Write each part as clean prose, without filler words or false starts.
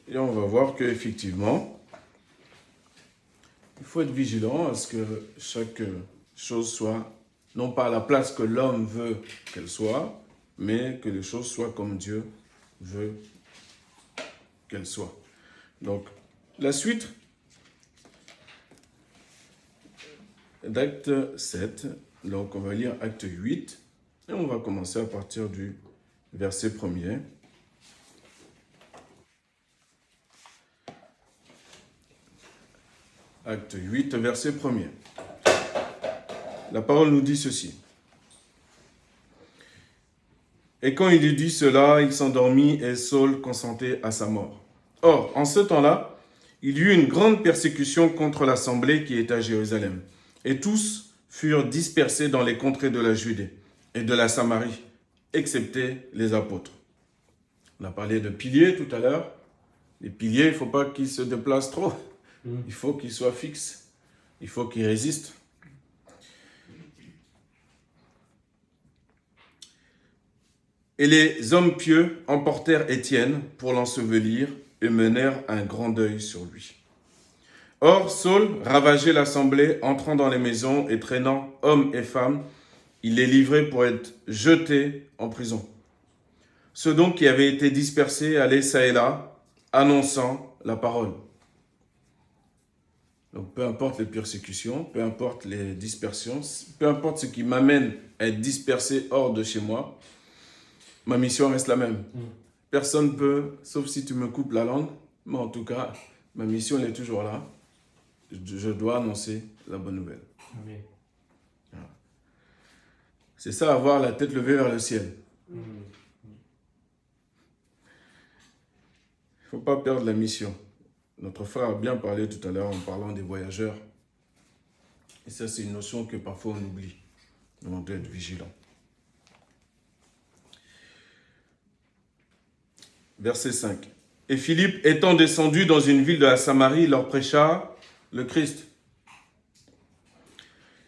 Et on va voir qu'effectivement, il faut être vigilant à ce que chaque chose soit, non pas à la place que l'homme veut qu'elle soit, mais que les choses soient comme Dieu veut qu'elles soient. Donc, la suite d'acte 7, donc on va lire acte 8, et on va commencer à partir du verset 1er. Acte 8, verset 1er. La parole nous dit ceci. Et quand il eut dit cela, il s'endormit et Saul consentait à sa mort. Or, en ce temps-là, il y eut une grande persécution contre l'assemblée qui était à Jérusalem. Et tous furent dispersés dans les contrées de la Judée et de la Samarie, excepté les apôtres. On a parlé de piliers tout à l'heure. Les piliers, il ne faut pas qu'ils se déplacent trop. Il faut qu'ils soient fixes. Il faut qu'ils résistent. Et les hommes pieux emportèrent Étienne pour l'ensevelir et menèrent un grand deuil sur lui. Or, Saul ravageait l'assemblée, entrant dans les maisons et traînant hommes et femmes. Il les livrait pour être jetés en prison. Ceux donc qui avaient été dispersés allaient çà et là, annonçant la parole. Donc, peu importe les persécutions, peu importe les dispersions, peu importe ce qui m'amène à être dispersé hors de chez moi, ma mission reste la même. Personne ne peut, sauf si tu me coupes la langue, mais en tout cas, ma mission elle est toujours là. Je dois annoncer la bonne nouvelle. Amen. Voilà. C'est ça, avoir la tête levée vers le ciel. Il ne faut pas perdre la mission. Notre frère a bien parlé tout à l'heure en parlant des voyageurs. Et ça, c'est une notion que parfois on oublie. On doit être vigilant. Verset 5. Et Philippe, étant descendu dans une ville de la Samarie, leur prêcha le Christ.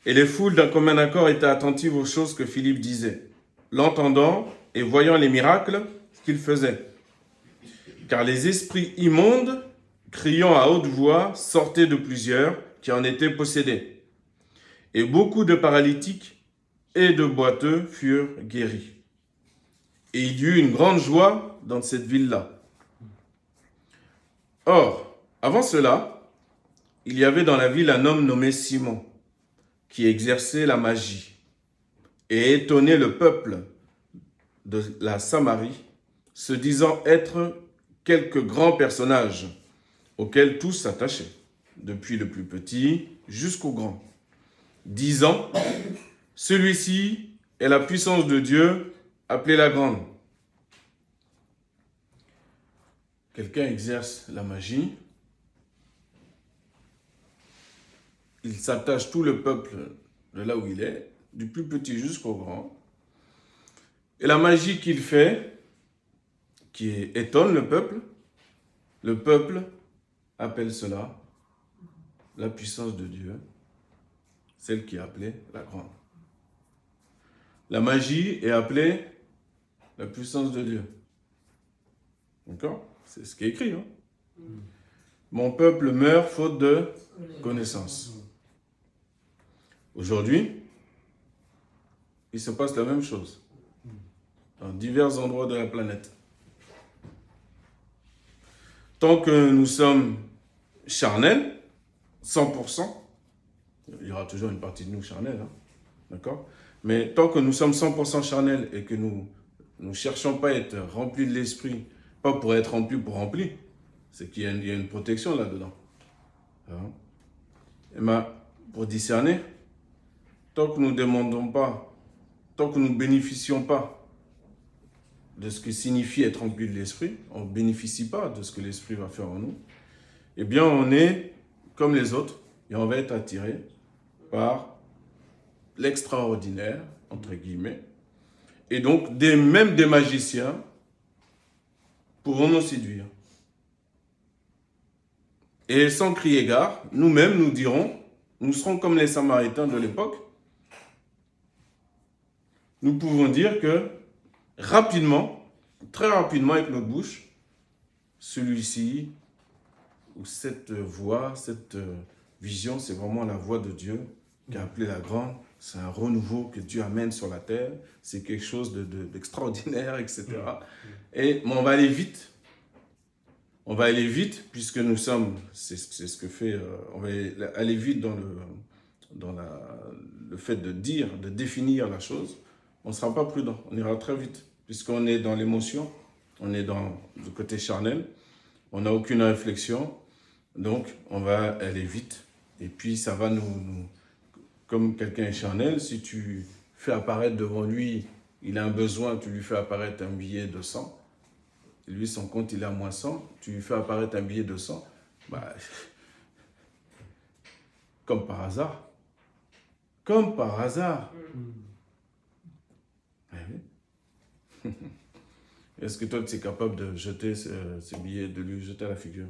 Et les foules d'un commun accord étaient attentives aux choses que Philippe disait, l'entendant et voyant les miracles qu'il faisait. Car les esprits immondes, criant à haute voix, sortaient de plusieurs qui en étaient possédés. Et beaucoup de paralytiques et de boiteux furent guéris. Et il y eut une grande joie dans cette ville-là. Or, avant cela, il y avait dans la ville un homme nommé Simon, qui exerçait la magie et étonnait le peuple de la Samarie, se disant être quelque grand personnage auquel tous s'attachaient, depuis le plus petit jusqu'au grand, disant « Celui-ci est la puissance de Dieu, appelée la grande. » Quelqu'un exerce la magie, il s'attache tout le peuple de là où il est, du plus petit jusqu'au grand. Et la magie qu'il fait, qui étonne le peuple appelle cela la puissance de Dieu, celle qui est appelée la grande. La magie est appelée la puissance de Dieu. D'accord? C'est ce qui est écrit. Mon peuple meurt faute de connaissance. Aujourd'hui, il se passe la même chose dans divers endroits de la planète. Tant que nous sommes charnels, 100%, il y aura toujours une partie de nous charnels, d'accord? Mais tant que nous sommes 100% charnels et que nous ne cherchons pas à être remplis de l'esprit, pas pour être remplis pour remplir, c'est qu'il y a une protection là-dedans. Et pour discerner, tant que nous ne demandons pas, tant que nous ne bénéficions pas de ce que signifie être rempli de l'esprit, on ne bénéficie pas de ce que l'esprit va faire en nous, eh bien on est comme les autres et on va être attiré par l'extraordinaire, entre guillemets, et donc même des magiciens pourront nous séduire. Et sans crier gare, nous-mêmes nous dirons, nous serons comme les Samaritains de l'époque, nous pouvons dire que rapidement, très rapidement avec notre bouche, celui-ci, ou cette voix, cette vision, c'est vraiment la voix de Dieu qui a appelé la grande. C'est un renouveau que Dieu amène sur la terre. C'est quelque chose d'extraordinaire, etc. Et on va aller vite. On va aller vite puisque nous sommes, c'est ce que fait, on va aller vite dans le fait de dire, de définir la chose. On ne sera pas prudent, on ira très vite puisqu'on est dans l'émotion, on est dans le côté charnel, on n'a aucune réflexion, donc on va aller vite. Et puis ça va comme quelqu'un est charnel, si tu fais apparaître devant lui, il a un besoin, tu lui fais apparaître un billet de 100, lui, son compte, il est à moins 100. Tu lui fais apparaître un billet de 100. Bah, comme par hasard. Comme par hasard. Est-ce que toi, tu es capable de jeter ce billet, de lui jeter à la figure?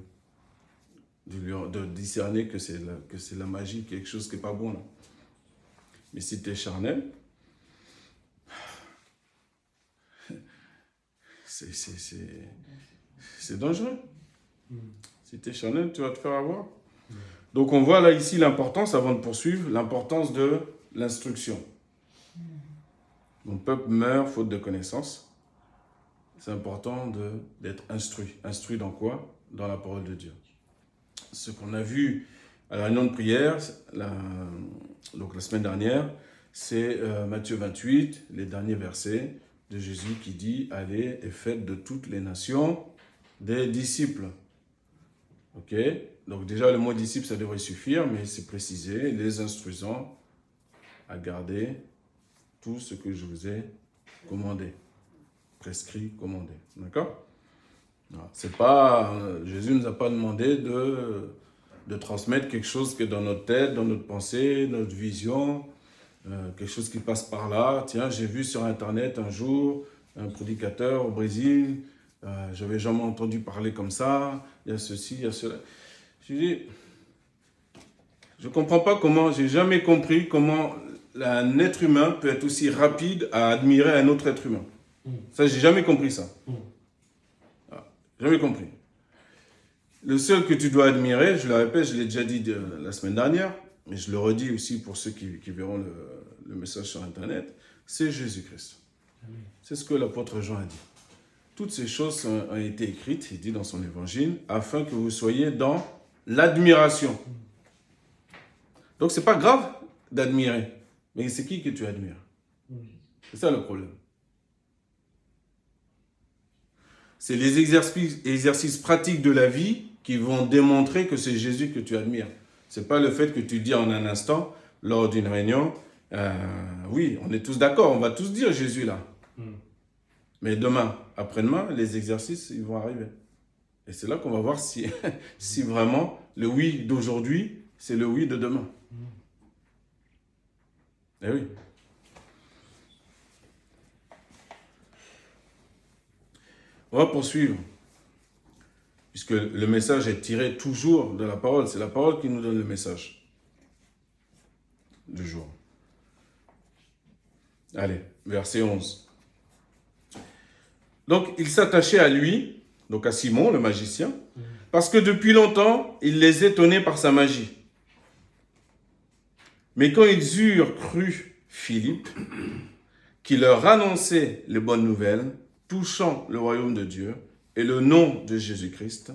De discerner que c'est la magie, quelque chose qui n'est pas bon, là. Mais si tu es charnel, c'est dangereux. Si tu es charnel, tu vas te faire avoir. Donc on voit là ici l'importance, avant de poursuivre, l'importance de l'instruction. Mon peuple meurt faute de connaissance. C'est important d'être instruit. Instruit dans quoi? Dans la parole de Dieu. Ce qu'on a vu à la réunion de prière, donc la semaine dernière, c'est Matthieu 28, les derniers versets de Jésus qui dit « Allez et faites de toutes les nations des disciples ». Ok? Donc déjà, le mot disciple, ça devrait suffire, mais c'est précisé, les instruisant à garder tout ce que je vous ai commandé, prescrit, commandé. D'accord? C'est pas, Jésus ne nous a pas demandé de transmettre quelque chose qui est dans notre tête, dans notre pensée, notre vision, quelque chose qui passe par là. Tiens, j'ai vu sur Internet un jour un prédicateur au Brésil, je n'avais jamais entendu parler comme ça, il y a ceci, il y a cela. Je dis, je ne comprends pas comment, j'ai jamais compris comment un être humain peut être aussi rapide à admirer un autre être humain. Ça, j'ai jamais compris ça. Jamais compris. Le seul que tu dois admirer, je le répète, je l'ai déjà dit la semaine dernière, mais je le redis aussi pour ceux qui verront le message sur Internet, c'est Jésus-Christ. C'est ce que l'apôtre Jean a dit. Toutes ces choses ont été écrites, il dit dans son évangile, afin que vous soyez dans l'admiration. Donc, ce n'est pas grave d'admirer, mais c'est qui que tu admires? C'est ça le problème. C'est les exercices pratiques de la vie qui vont démontrer que c'est Jésus que tu admires. Ce n'est pas le fait que tu dis en un instant, lors d'une réunion, oui, on est tous d'accord, on va tous dire Jésus là. Mais demain, après-demain, les exercices, ils vont arriver. Et c'est là qu'on va voir si vraiment le oui d'aujourd'hui, c'est le oui de demain. Eh oui. On va poursuivre, puisque le message est tiré toujours de la parole. C'est la parole qui nous donne le message du jour. Allez, verset 11. Donc, il s'attachait à lui, donc à Simon, le magicien, parce que depuis longtemps, il les étonnait par sa magie. Mais quand ils eurent cru Philippe, qui leur annonçait les bonnes nouvelles, touchant le royaume de Dieu et le nom de Jésus-Christ,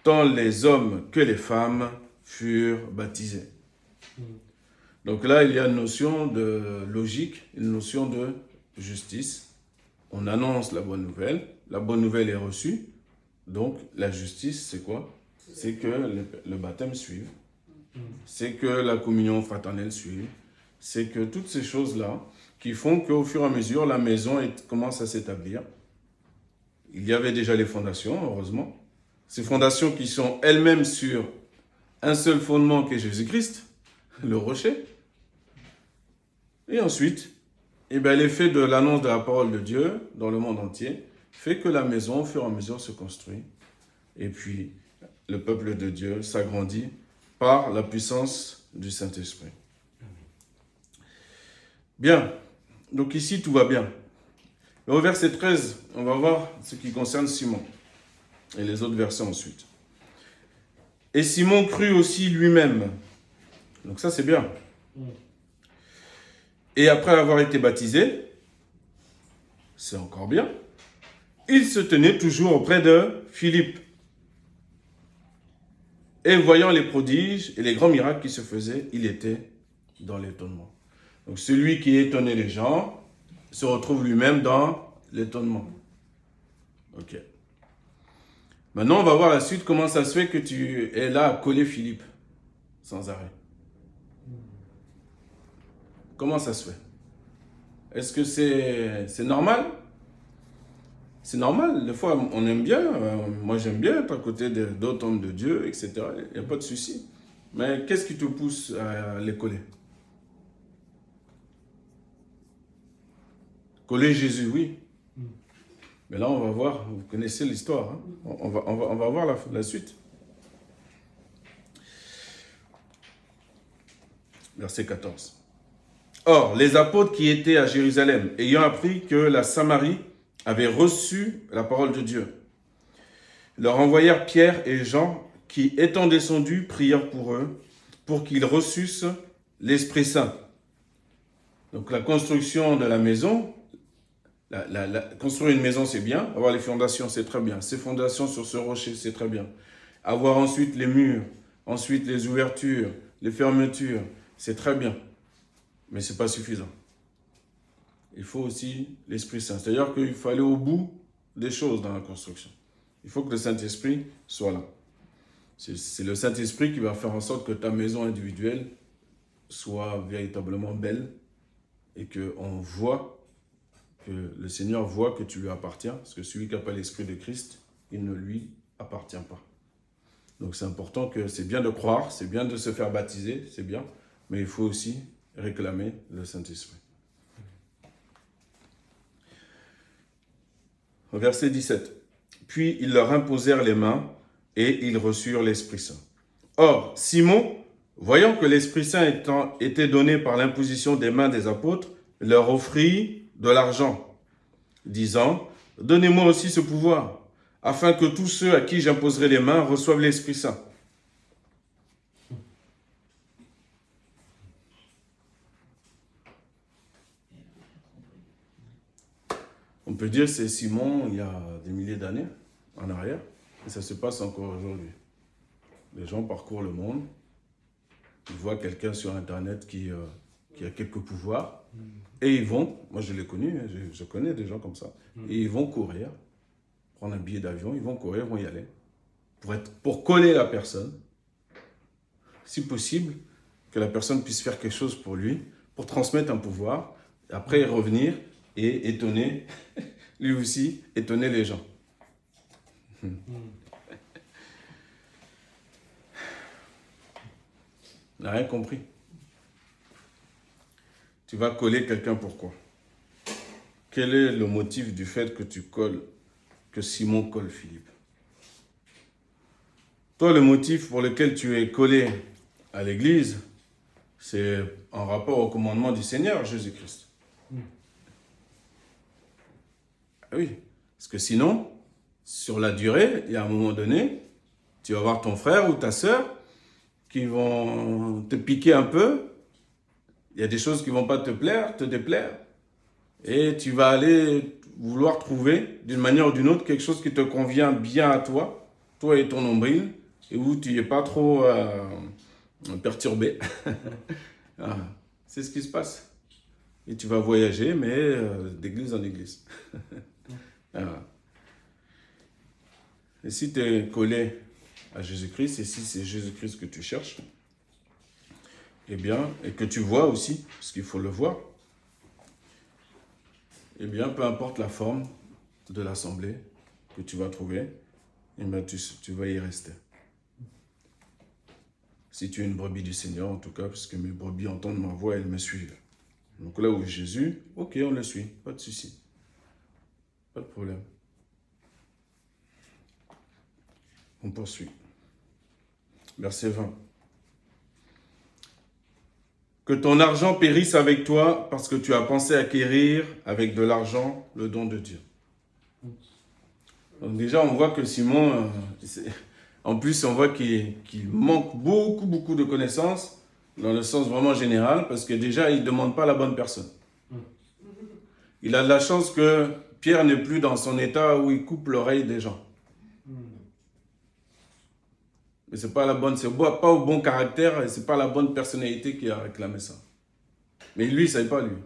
tant les hommes que les femmes furent baptisés. Donc là, il y a une notion de logique, une notion de justice. On annonce la bonne nouvelle est reçue, donc la justice, c'est quoi? C'est que le baptême suive, c'est que la communion fraternelle suive, c'est que toutes ces choses-là qui font qu'au fur et à mesure, la maison commence à s'établir. Il y avait déjà les fondations, heureusement. Ces fondations qui sont elles-mêmes sur un seul fondement qui est Jésus-Christ, le rocher. Et ensuite, l'effet de l'annonce de la parole de Dieu dans le monde entier fait que la maison, au fur et à mesure, se construit. Et puis, le peuple de Dieu s'agrandit par la puissance du Saint-Esprit. Bien. Donc ici, tout va bien. Mais au verset 13, on va voir ce qui concerne Simon. Et les autres versets ensuite. Et Simon crut aussi lui-même. Donc ça, c'est bien. Et après avoir été baptisé, c'est encore bien, il se tenait toujours auprès de Philippe. Et voyant les prodiges et les grands miracles qui se faisaient, il était dans l'étonnement. Donc celui qui étonnait les gens se retrouve lui-même dans l'étonnement. Ok. Maintenant, on va voir la suite. Comment ça se fait que tu es là à coller Philippe sans arrêt? Comment ça se fait? Est-ce que c'est normal? C'est normal. Des fois, on aime bien. Moi, j'aime bien être à côté d'autres hommes de Dieu, etc. Il n'y a pas de souci. Mais qu'est-ce qui te pousse à les coller? Coller Jésus, oui. Mais là, on va voir. Vous connaissez l'histoire. Hein? On va voir la suite. Verset 14. Or, les apôtres qui étaient à Jérusalem, ayant appris que la Samarie avait reçu la parole de Dieu, leur envoyèrent Pierre et Jean, qui, étant descendus, prièrent pour eux, pour qu'ils reçussent l'Esprit Saint. Donc la construction de la maison, construire une maison, c'est bien. Avoir les fondations, c'est très bien. Ces fondations sur ce rocher, c'est très bien. Avoir ensuite les murs, ensuite les ouvertures, les fermetures, c'est très bien. Mais ce n'est pas suffisant. Il faut aussi l'Esprit Saint. C'est-à-dire qu'il faut aller au bout des choses dans la construction. Il faut que le Saint-Esprit soit là. C'est le Saint-Esprit qui va faire en sorte que ta maison individuelle soit véritablement belle et que le Seigneur voit que tu lui appartiens, parce que celui qui n'a pas l'Esprit de Christ, il ne lui appartient pas. Donc c'est important que c'est bien de croire, c'est bien de se faire baptiser, c'est bien, mais il faut aussi réclamer le Saint-Esprit. Au verset 17. Puis ils leur imposèrent les mains et ils reçurent l'Esprit Saint. Or, Simon, voyant que l'Esprit Saint était donné par l'imposition des mains des apôtres, leur offrit de l'argent, disant, « Donnez-moi aussi ce pouvoir, afin que tous ceux à qui j'imposerai les mains reçoivent l'Esprit Saint. » On peut dire que c'est Simon il y a des milliers d'années en arrière, et ça se passe encore aujourd'hui. Les gens parcourent le monde, ils voient quelqu'un sur Internet qui a quelques pouvoirs, et ils vont, moi je l'ai connu, je connais des gens comme ça, et ils vont courir, prendre un billet d'avion, ils vont courir, ils vont y aller, pour coller la personne, si possible, que la personne puisse faire quelque chose pour lui, pour transmettre un pouvoir, et après revenir et étonner, lui aussi, étonner les gens. On n'a rien compris. Tu vas coller quelqu'un pourquoi? Quel est le motif du fait que tu colles, que Simon colle Philippe? Toi, le motif pour lequel tu es collé à l'église, c'est en rapport au commandement du Seigneur Jésus-Christ. Ah oui, parce que sinon, sur la durée, il y a un moment donné, tu vas voir ton frère ou ta sœur qui vont te piquer un peu. Il y a des choses qui ne vont pas te déplaire. Et tu vas aller vouloir trouver, d'une manière ou d'une autre, quelque chose qui te convient bien à toi et ton nombril, et où tu n'es pas trop perturbé. Ah, c'est ce qui se passe. Et tu vas voyager, mais d'église en église. Ah. Et si tu es collé à Jésus-Christ, et si c'est Jésus-Christ que tu cherches, eh bien, et que tu vois aussi, parce qu'il faut le voir, eh bien, peu importe la forme de l'assemblée que tu vas trouver, eh bien, tu vas y rester. Si tu es une brebis du Seigneur, en tout cas, parce que mes brebis entendent ma voix et elles me suivent. Donc là où Jésus, ok, on le suit, pas de souci. Pas de problème. On poursuit. Verset 20. Que ton argent périsse avec toi parce que tu as pensé acquérir avec de l'argent le don de Dieu. Donc déjà, on voit que Simon, en plus, on voit qu'il manque beaucoup de connaissances, dans le sens vraiment général, parce que déjà, il ne demande pas la bonne personne. Il a de la chance que Pierre n'est plus dans son état où il coupe l'oreille des gens. Mais c'est pas la bonne, c'est pas au bon caractère et c'est pas la bonne personnalité qui a réclamé ça. Mais lui, il ne sait pas, lui.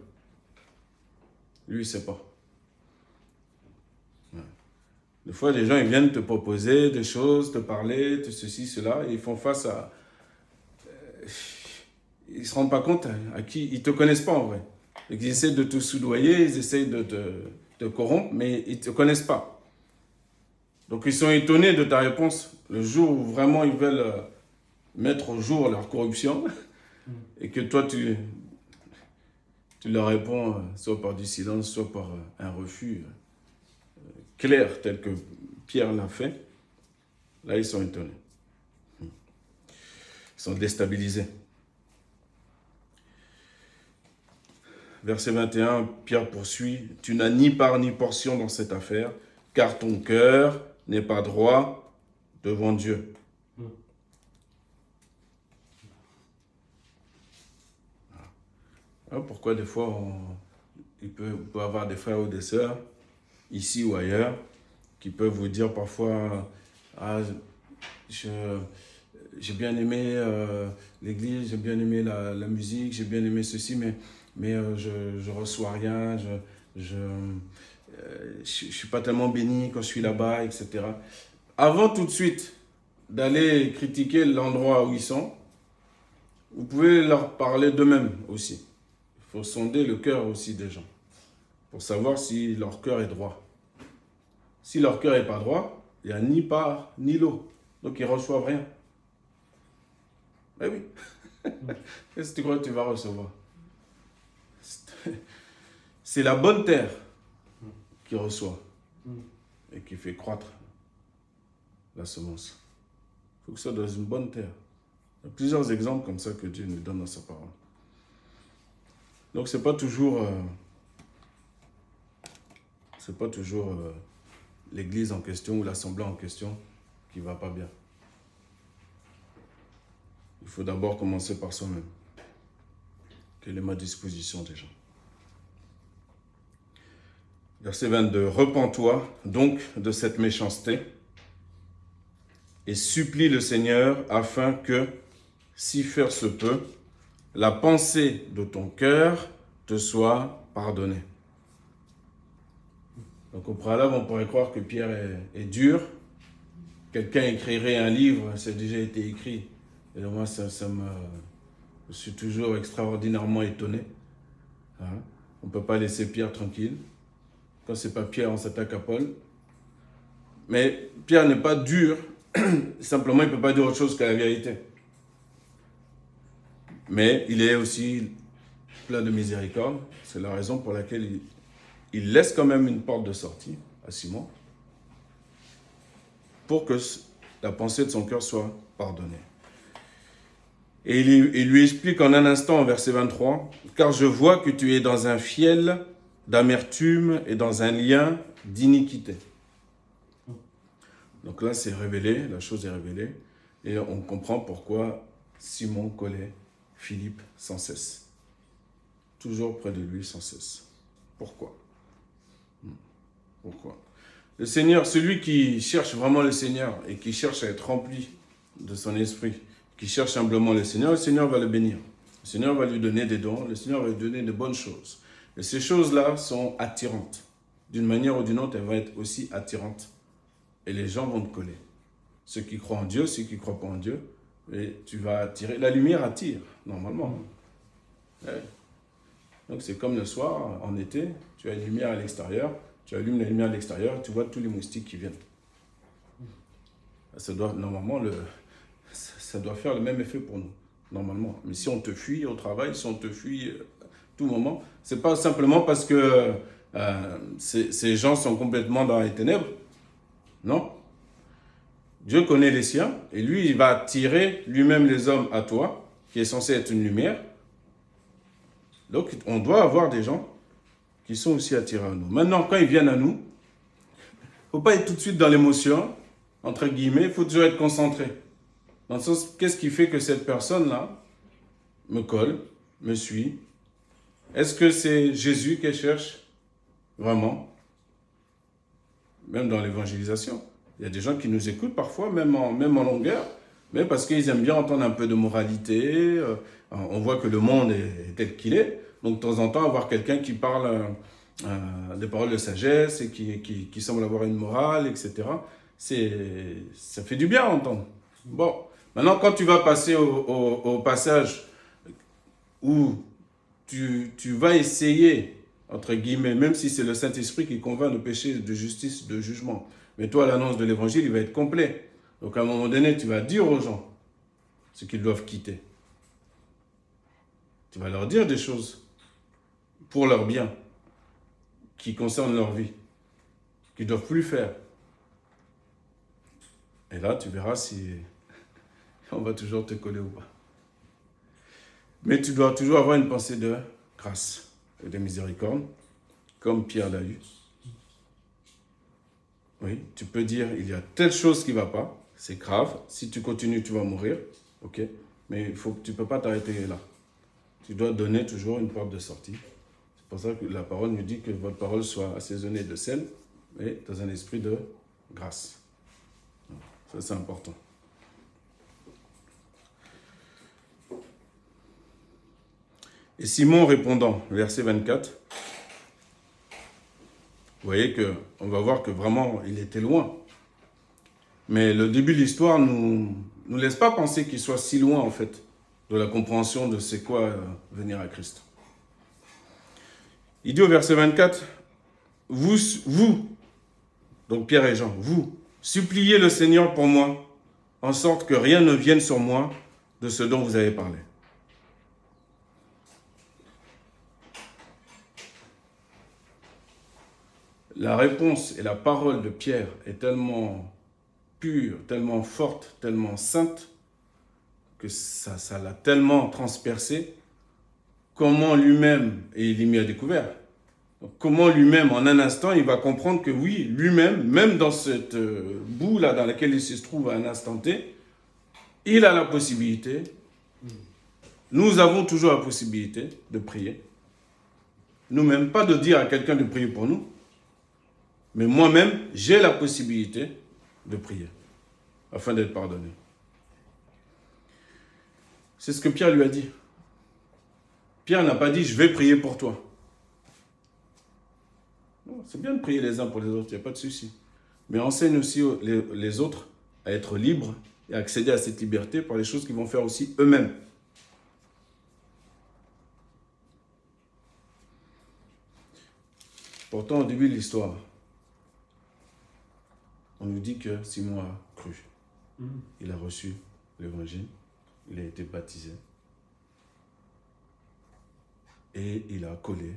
Lui, il ne sait pas. Ouais. Des fois, les gens, ils viennent te proposer des choses, te parler, de ceci, cela, et ils font face à... ils ne se rendent pas compte à qui... Ils ne te connaissent pas, en vrai. Ils essaient de te soudoyer, ils essaient de te corrompre, mais ils ne te connaissent pas. Donc, ils sont étonnés de ta réponse. Le jour où vraiment ils veulent mettre au jour leur corruption, et que toi, tu leur réponds soit par du silence, soit par un refus clair, tel que Pierre l'a fait, là, ils sont étonnés. Ils sont déstabilisés. Verset 21, Pierre poursuit, « Tu n'as ni part ni portion dans cette affaire, car ton cœur n'est pas droit devant Dieu. » Alors, pourquoi des fois, il peut avoir des frères ou des sœurs, ici ou ailleurs, qui peuvent vous dire parfois, « Ah, j'ai bien aimé l'église, j'ai bien aimé la musique, j'ai bien aimé ceci, mais je reçois rien, je suis pas tellement béni quand je suis là-bas, etc. » Avant tout de suite d'aller critiquer l'endroit où ils sont, vous pouvez leur parler d'eux-mêmes aussi. Il faut sonder le cœur aussi des gens pour savoir si leur cœur est droit. Si leur cœur n'est pas droit, il n'y a ni part ni lot. Donc ils ne reçoivent rien. Ben oui. Qu'est-ce que tu crois que tu vas recevoir? C'est la bonne terre qui reçoit et qui fait croître la semence. Il faut que ce soit dans une bonne terre. Il y a plusieurs exemples comme ça que Dieu nous donne dans sa parole. Donc c'est pas toujours l'église en question ou l'assemblée en question qui va pas bien. Il faut d'abord commencer par soi-même. Quelle est ma disposition déjà? Verset 22. Repens-toi donc de cette méchanceté et supplie le Seigneur afin que, si faire se peut, la pensée de ton cœur te soit pardonnée. Donc au préalable, on pourrait croire que Pierre est dur. Quelqu'un écrirait un livre, ça a déjà été écrit. Et moi, je suis toujours extraordinairement étonné. Hein? On ne peut pas laisser Pierre tranquille. Quand ce n'est pas Pierre, on s'attaque à Paul. Mais Pierre n'est pas dur, simplement il ne peut pas dire autre chose que la vérité. Mais il est aussi plein de miséricorde. C'est la raison pour laquelle il laisse quand même une porte de sortie à Simon pour que la pensée de son cœur soit pardonnée. Et il lui explique en un instant, en verset 23, « Car je vois que tu es dans un fiel d'amertume et dans un lien d'iniquité. » Donc là, c'est révélé, la chose est révélée, et on comprend pourquoi Simon collait Philippe sans cesse. Toujours près de lui sans cesse. Pourquoi? Pourquoi? Le Seigneur, celui qui cherche vraiment le Seigneur et qui cherche à être rempli de son esprit, qui cherche humblement le Seigneur va le bénir. Le Seigneur va lui donner des dons, le Seigneur va lui donner de bonnes choses. Et ces choses-là sont attirantes. D'une manière ou d'une autre, elles vont être aussi attirantes. Et les gens vont te coller. Ceux qui croient en Dieu, ceux qui ne croient pas en Dieu, et tu vas attirer. La lumière attire, normalement. Ouais. Donc c'est comme le soir, en été, tu as une lumière à l'extérieur, tu allumes la lumière à l'extérieur, tu vois tous les moustiques qui viennent. Ça doit, normalement, ça doit faire le même effet pour nous, normalement. Mais si on te fuit au travail, si on te fuit à tout moment, c'est pas simplement parce que ces gens sont complètement dans les ténèbres. Non. Dieu connaît les siens et lui, il va attirer lui-même les hommes à toi, qui est censé être une lumière. Donc, on doit avoir des gens qui sont aussi attirés à nous. Maintenant, quand ils viennent à nous, il ne faut pas être tout de suite dans l'émotion, entre guillemets, il faut toujours être concentré. Dans le sens, qu'est-ce qui fait que cette personne-là me colle, me suit? Est-ce que c'est Jésus qu'elle cherche vraiment? Même dans l'évangélisation. Il y a des gens qui nous écoutent parfois, même en longueur, mais parce qu'ils aiment bien entendre un peu de moralité. On voit que le monde est tel qu'il est. Donc, de temps en temps, avoir quelqu'un qui parle des paroles de sagesse et qui semble avoir une morale, etc., ça fait du bien à entendre. Bon, maintenant, quand tu vas passer au passage où tu vas essayer, entre guillemets, même si c'est le Saint-Esprit qui convainc de péché, de justice, de jugement, mais toi, l'annonce de l'Évangile, il va être complet. Donc, à un moment donné, tu vas dire aux gens ce qu'ils doivent quitter. Tu vas leur dire des choses pour leur bien, qui concernent leur vie, qu'ils ne doivent plus faire. Et là, tu verras si on va toujours te coller ou pas. Mais tu dois toujours avoir une pensée de grâce et de miséricorde, comme Pierre l'a eu. Oui, tu peux dire, il y a telle chose qui ne va pas, c'est grave, si tu continues, tu vas mourir, ok, mais tu ne peux pas t'arrêter là. Tu dois donner toujours une porte de sortie. C'est pour ça que la parole nous dit que votre parole soit assaisonnée de sel, et dans un esprit de grâce. Ça, c'est important. Et Simon répondant, verset 24, vous voyez qu'on va voir que vraiment, il était loin. Mais le début de l'histoire ne nous laisse pas penser qu'il soit si loin, en fait, de la compréhension de c'est quoi venir à Christ. Il dit au verset 24, vous, donc Pierre et Jean, vous, suppliez le Seigneur pour moi, en sorte que rien ne vienne sur moi de ce dont vous avez parlé. La réponse et la parole de Pierre est tellement pure, tellement forte, tellement sainte, que ça l'a tellement transpercé, comment lui-même, et il est mis à découvert, donc comment lui-même, en un instant, il va comprendre que oui, lui-même, même dans cette boue-là dans laquelle il se trouve à un instant T, il a la possibilité, nous avons toujours la possibilité de prier. Nous-mêmes, pas de dire à quelqu'un de prier pour nous, mais moi-même, j'ai la possibilité de prier, afin d'être pardonné. C'est ce que Pierre lui a dit. Pierre n'a pas dit, je vais prier pour toi. C'est bien de prier les uns pour les autres, il n'y a pas de souci. Mais enseigne aussi les autres à être libres et à accéder à cette liberté par les choses qu'ils vont faire aussi eux-mêmes. Pourtant, au début de l'histoire, on nous dit que Simon a cru. Il a reçu l'évangile, il a été baptisé et il a collé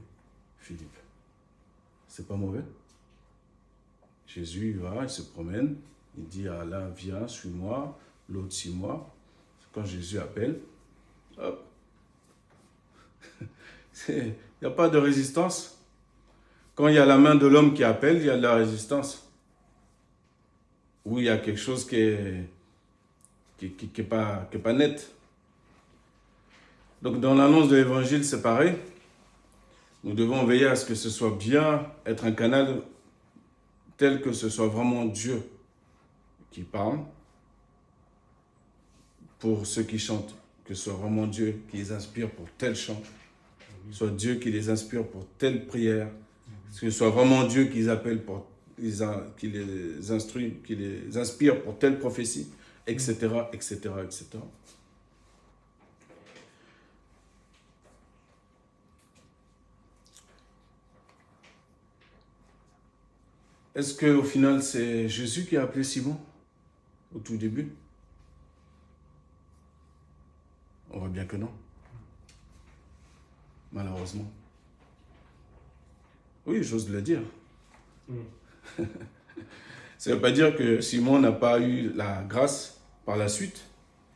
Philippe. C'est pas mauvais. Jésus, il se promène, il dit à l'un, viens, suis-moi, l'autre, suis-moi. Quand Jésus appelle, hop, il n'y a pas de résistance. Quand il y a la main de l'homme qui appelle, il y a de la résistance. Ou il y a quelque chose qui est pas net. Donc dans l'annonce de l'évangile, c'est pareil. Nous devons veiller à ce que ce soit bien, être un canal tel que ce soit vraiment Dieu qui parle. Pour ceux qui chantent, que ce soit vraiment Dieu qui les inspire pour tel chant, que ce soit Dieu qui les inspire pour telle prière, que ce soit vraiment Dieu qui les appelle qui les instruit, qui les inspire pour telle prophétie, etc., etc., etc. Est-ce qu'au final, c'est Jésus qui a appelé Simon au tout début? On voit bien que non. Malheureusement. Oui, j'ose le dire. Ça ne veut pas dire que Simon n'a pas eu la grâce par la suite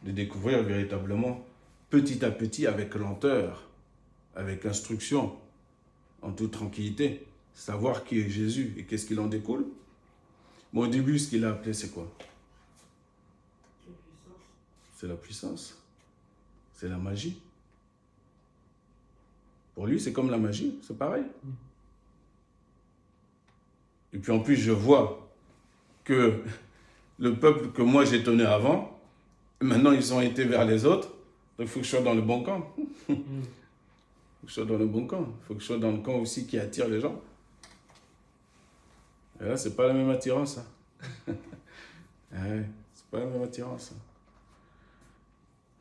de découvrir véritablement, petit à petit, avec lenteur, avec instruction, en toute tranquillité, savoir qui est Jésus et qu'est-ce qu'il en découle. Mais au début, ce qu'il a appelé, c'est quoi? C'est la puissance. C'est la magie. Pour lui, c'est comme la magie, c'est pareil. Et puis en plus, je vois que le peuple que moi j'étonnais avant, maintenant ils ont été vers les autres, donc il faut que je sois dans le bon camp. Il faut que je sois dans le bon camp. Il faut que je sois dans le camp aussi qui attire les gens. Et là, c'est pas la même attirance. Ouais, c'est pas la même attirance.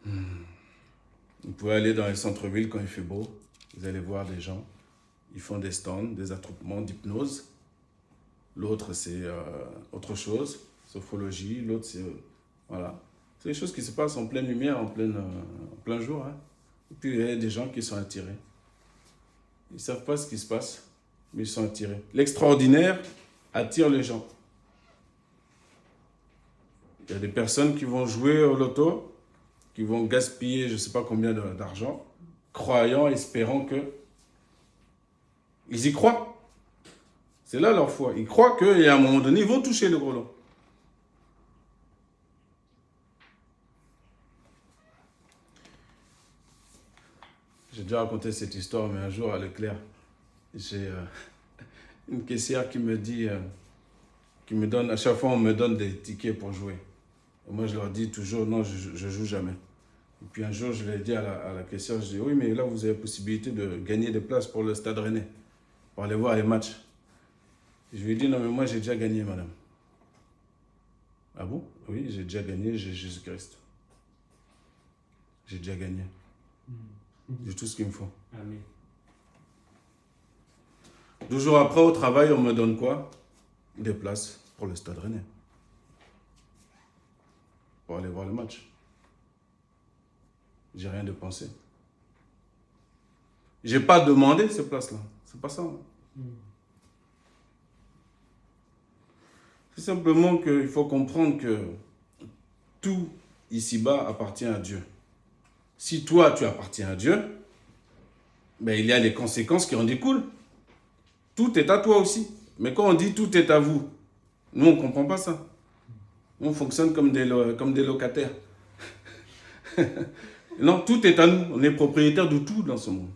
Vous pouvez aller dans les centres-villes quand il fait beau. Vous allez voir des gens. Ils font des stands, des attroupements d'hypnose. L'autre, c'est autre chose, sophrologie. L'autre, c'est... voilà. C'est des choses qui se passent en pleine lumière, en plein jour. Hein. Et puis, il y a des gens qui sont attirés. Ils ne savent pas ce qui se passe, mais ils sont attirés. L'extraordinaire attire les gens. Il y a des personnes qui vont jouer au loto, qui vont gaspiller je ne sais pas combien d'argent, croyant, espérant que... Ils y croient. C'est là leur foi. Ils croient qu'à un moment donné, ils vont toucher le gros lot. J'ai déjà raconté cette histoire, mais un jour à Leclerc, j'ai une caissière qui me dit, qui me donne, à chaque fois on me donne des tickets pour jouer. Et moi je leur dis toujours, non, je joue jamais. Et puis un jour je lui ai dit à la caissière, je dis, oui, mais là vous avez la possibilité de gagner des places pour le Stade Rennais, pour aller voir les matchs. Et je lui ai dit, non, mais moi j'ai déjà gagné, madame. Ah bon? Oui, j'ai déjà gagné, j'ai Jésus-Christ. J'ai déjà gagné. J'ai tout ce qu'il me faut. Amen. 2 jours après, au travail, on me donne quoi? Des places pour le Stade Rennais. Pour aller voir le match. J'ai rien dépensé. J'ai pas demandé ces places-là. C'est pas ça. C'est simplement qu'il faut comprendre que tout ici-bas appartient à Dieu. Si toi, tu appartiens à Dieu, ben, il y a les conséquences qui en découlent. Tout est à toi aussi. Mais quand on dit tout est à vous, nous, on ne comprend pas ça. On fonctionne comme des locataires. Non, tout est à nous. On est propriétaire de tout dans ce monde.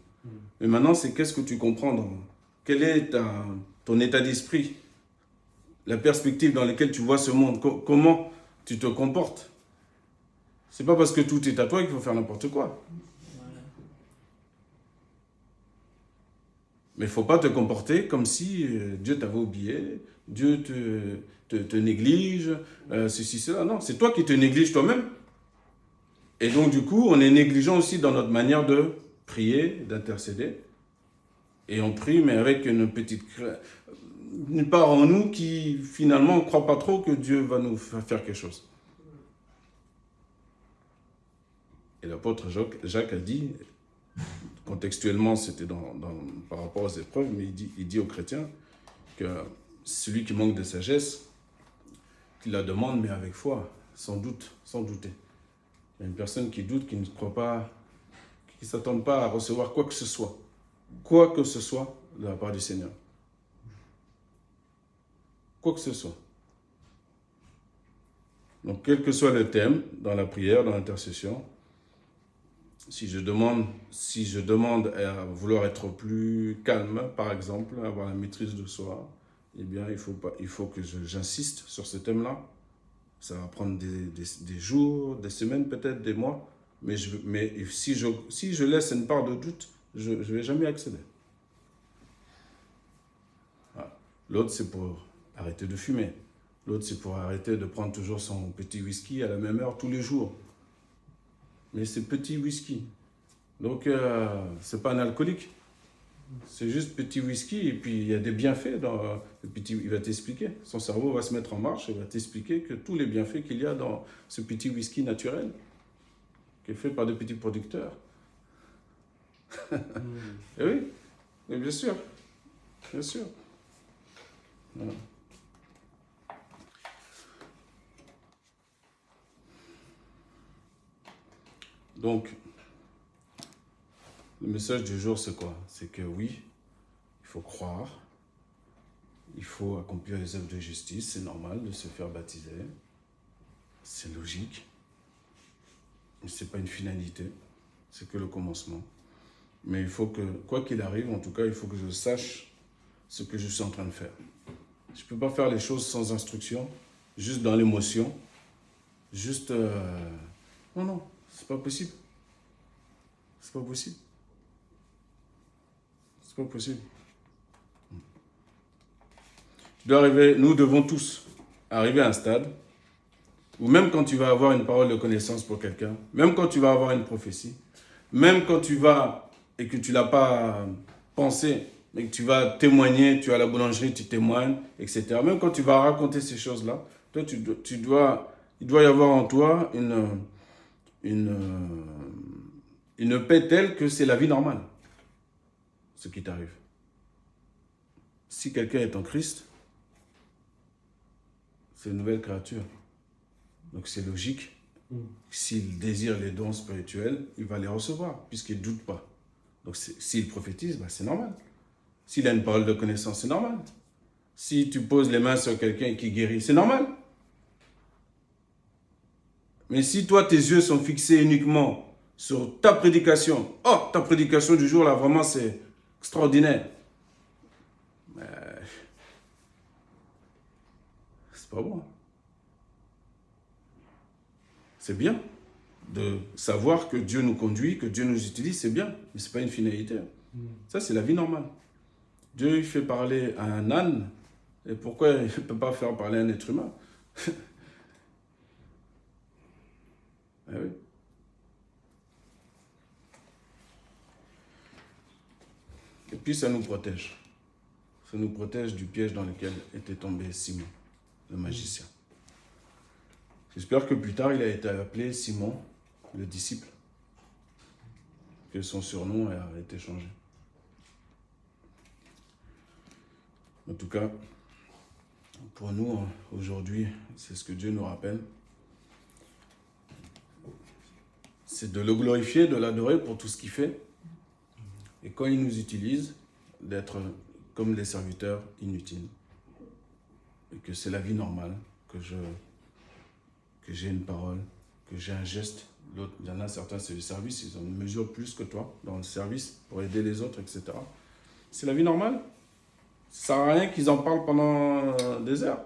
Mais maintenant, c'est qu'est-ce que tu comprends quel est ton état d'esprit, la perspective dans laquelle tu vois ce monde, comment tu te comportes. C'est pas parce que tout est à toi qu'il faut faire n'importe quoi. Mais il ne faut pas te comporter comme si Dieu t'avait oublié, Dieu te néglige, ceci, cela. Non, c'est toi qui te négliges toi-même. Et donc, du coup, on est négligent aussi dans notre manière de prier, d'intercéder. Et on prie, mais avec une part en nous qui, finalement, ne croit pas trop que Dieu va nous faire quelque chose. Et l'apôtre Jacques a dit, contextuellement, c'était par rapport aux épreuves, mais il dit aux chrétiens que celui qui manque de sagesse, qu'il la demande, mais avec foi, sans doute, sans douter. Il y a une personne qui doute, qui ne croit pas, qui ne s'attend pas à recevoir quoi que ce soit de la part du Seigneur. Quoi que ce soit. Donc, quel que soit le thème, dans la prière, dans l'intercession, si je demande à vouloir être plus calme, par exemple, avoir la maîtrise de soi, eh bien, il faut que j'insiste sur ce thème-là. Ça va prendre des jours, des semaines, peut-être des mois. Mais si je laisse une part de doute, je ne vais jamais accéder. Voilà. L'autre, c'est pour arrêter de fumer. L'autre, c'est pour arrêter de prendre toujours son petit whisky à la même heure tous les jours. Mais c'est petit whisky. Donc, c'est pas un alcoolique. C'est juste petit whisky et puis il y a des bienfaits dans le petit. Il va t'expliquer. Son cerveau va se mettre en marche et va t'expliquer que tous les bienfaits qu'il y a dans ce petit whisky naturel qui est fait par des petits producteurs. Et oui, mais bien sûr. Bien sûr. Voilà. Donc, le message du jour, c'est quoi? C'est que oui, il faut croire, il faut accomplir les œuvres de justice, c'est normal de se faire baptiser. C'est logique. Mais ce n'est pas une finalité, c'est que le commencement. Mais il faut que, quoi qu'il arrive, en tout cas, il faut que je sache ce que je suis en train de faire. Je ne peux pas faire les choses sans instruction, juste dans l'émotion, juste... Non, non, c'est pas possible. C'est pas possible. C'est pas possible. Nous devons tous arriver à un stade où même quand tu vas avoir une parole de connaissance pour quelqu'un, même quand tu vas avoir une prophétie, même quand tu vas, et que tu ne l'as pas pensé, mais que tu vas témoigner, tu es à la boulangerie, tu témoignes, etc. Même quand tu vas raconter ces choses-là, toi, il doit y avoir en toi une paix telle que c'est la vie normale, ce qui t'arrive. Si quelqu'un est en Christ, c'est une nouvelle créature. Donc c'est logique. S'il désire les dons spirituels, il va les recevoir, puisqu'il ne doute pas. Donc s'il prophétise, c'est normal. S'il a une parole de connaissance, c'est normal. Si tu poses les mains sur quelqu'un qui guérit, c'est normal. Mais si toi, tes yeux sont fixés uniquement sur ta prédication, oh, ta prédication du jour, là, vraiment, c'est extraordinaire. C'est pas bon. C'est bien de savoir que Dieu nous conduit, que Dieu nous utilise, c'est bien, mais ce n'est pas une finalité. Ça, c'est la vie normale. Dieu il fait parler à un âne, et pourquoi il ne peut pas faire parler à un être humain? Eh oui. Et puis ça nous protège. Ça nous protège du piège dans lequel était tombé Simon, le magicien. J'espère que plus tard, il a été appelé Simon, le disciple, que son surnom a été changé. En tout cas, pour nous, aujourd'hui, c'est ce que Dieu nous rappelle. C'est de le glorifier, de l'adorer pour tout ce qu'il fait. Et quand il nous utilise, d'être comme des serviteurs inutiles. Et que c'est la vie normale, que j'ai une parole, que j'ai un geste. L'autre, il y en a certains, c'est le service, ils ont une mesure plus que toi dans le service pour aider les autres, etc. C'est la vie normale. Ça ne sert à rien qu'ils en parlent pendant des heures.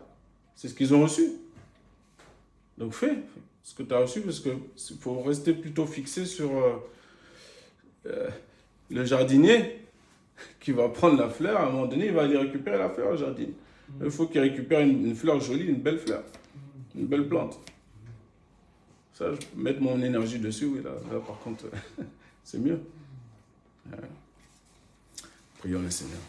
C'est ce qu'ils ont reçu. Donc fais ce que tu as reçu, parce qu'il faut rester plutôt fixé sur le jardinier qui va prendre la fleur. À un moment donné, il va aller récupérer la fleur au jardin. Il faut qu'il récupère une fleur jolie, une belle fleur, une belle plante. Ça, je peux mettre mon énergie dessus, oui, là par contre, c'est mieux. Prions le Seigneur.